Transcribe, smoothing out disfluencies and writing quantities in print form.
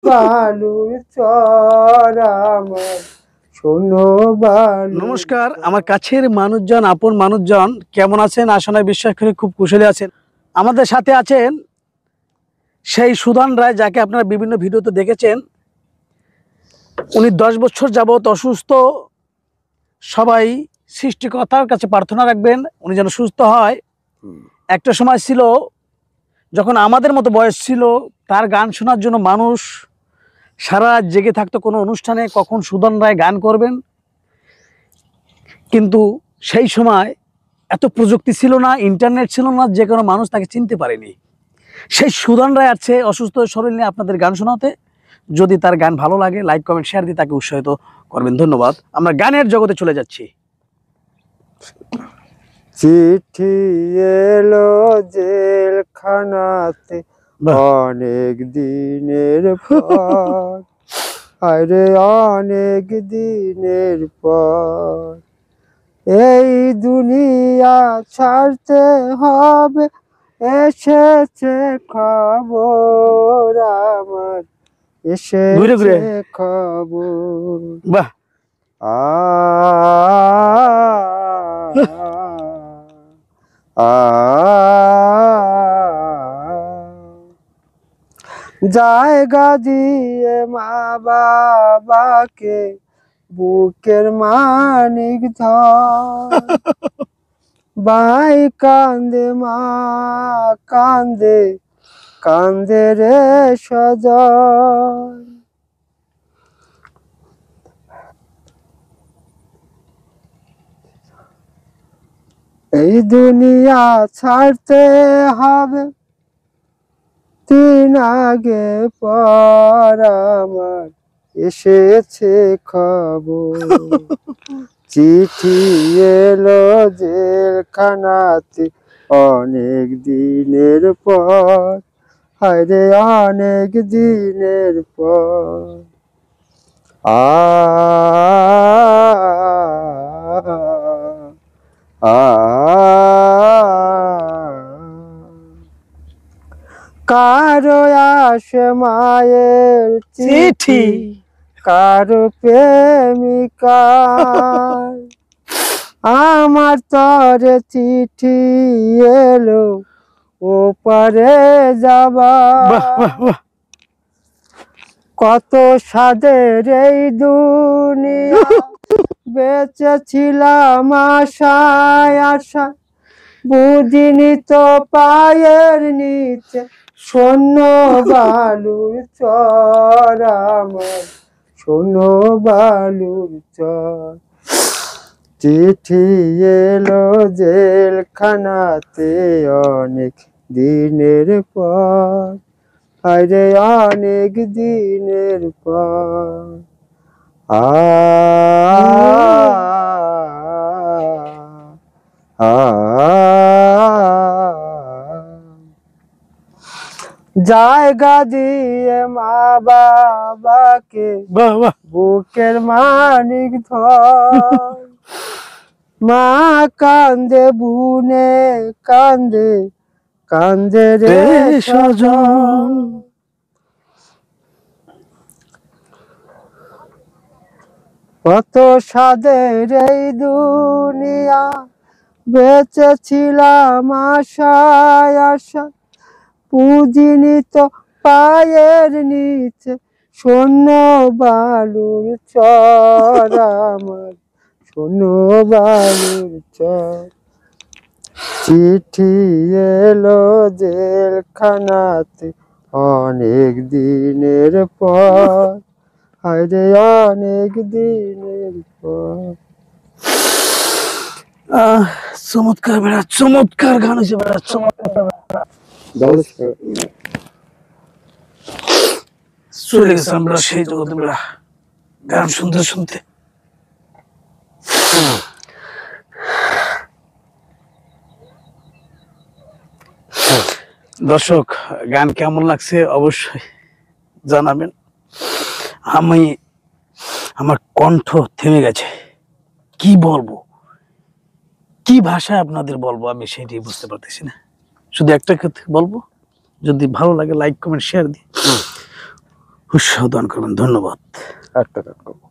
বালুর চর আমার শোনো বালু। নমস্কার, আমার কাছের মানুষজন, আপন মানুষজন কেমন আছেন? আশায় বিশ্বাস করে খুব কুশলে আছেন। আমাদের সাথে আছেন সেই সুধান রায়, যাকে আপনারা বিভিন্ন ভিডিওতে দেখেছেন। উনি 10 বছর যাবৎ অসুস্থ। সবাই সৃষ্টিকর্তার কাছে প্রার্থনা রাখবেন উনি যেন সুস্থ হয়। একটা সময় ছিল যখন আমাদের মতো বয়স ছিল, তার গান শোনার জন্য মানুষ সারা রাত জেগে থাকতো কোনো অনুষ্ঠানে, কখন সুধান রায় গান করবেন। কিন্তু সেই সময় এত প্রযুক্তি ছিল না, ইন্টারনেট ছিল না, যে কোনো মানুষ তাকে চিনতে পারেনি। সেই সুধান রায় আছে অসুস্থ শরীর নিয়ে আপনাদের গান শোনাতে। যদি তার গান ভালো লাগে, লাইক কমেন্ট শেয়ার দিয়ে তাকে উৎসাহিত করবেন। ধন্যবাদ। আমরা গানের জগতে চলে যাচ্ছি। চিঠি এলো জেলখানাতে অনেক দিনের পর, আরে অনেক দিনের পর। এই দুনিয়া ছাড়তে হবে, এসেছে খবর আমার, এসেছে খবর। বাহ, জায়গা দিয়ে মা বাবাকে বুকের মানিক ধর, ভাই কান্দে মা কান্দে, কান্দে রে সজন। এই দুনিয়া ছাড়তে হবে দিন আগে পর আমার, এসেছে খবর। চিঠি এলো জেলখানাতে অনেক দিনের পর, হায়রে অনেক দিনের পর। কারো আসে মায়ের চিঠি, কারো প্রেমিকার, আমার তরে চিঠি এলো ওপারে যাবার। কত সাদের এই দুনিয়া, বেঁচেছিলাম আশায় আশায়, বুঝিনি তো পায়ের নিচে শূন্য বালুর চর আমার, শোনো বালুর চর। চিঠি এলো জেলখানাতে অনেক দিনের পর, আরে অনেক দিনের পর। জায়গা দিয়ে মা বাবাকে বুকের মানিক ধর, মা কান্দে বুনে কান্দে, কান্দে রে সজন। কত সাদের এই দুনিয়া, বেঁচেছিলাম আশায় আশা, পুজিনি তো পায়ের নিচে শূন্য বালুর চর আমার, শূন্য বালুর চর। চিঠি এলো জেলখানাতে অনেক দিনের পর, আরে অনেক দিনের পর। চমৎকার বেড়া, চমৎকার গান হয়েছে বেড়া, চমৎকার। চলে গেছে আমরা সেই জগতে বেড়া, গান শুনতে শুনতে। দর্শক, গান কেমন লাগছে অবশ্যই জানাবেন। আমার কণ্ঠ থেমে গেছে, কি বলবো, কি ভাষায় আপনাদের বলবো আমি সেটাই বুঝতে পারতেছি না। শুধু একটা কথা বলবো, যদি ভালো লাগে লাইক কমেন্ট শেয়ার দিয়ে উৎসাহ দান করবেন। ধন্যবাদ। একটা কাজ করবো।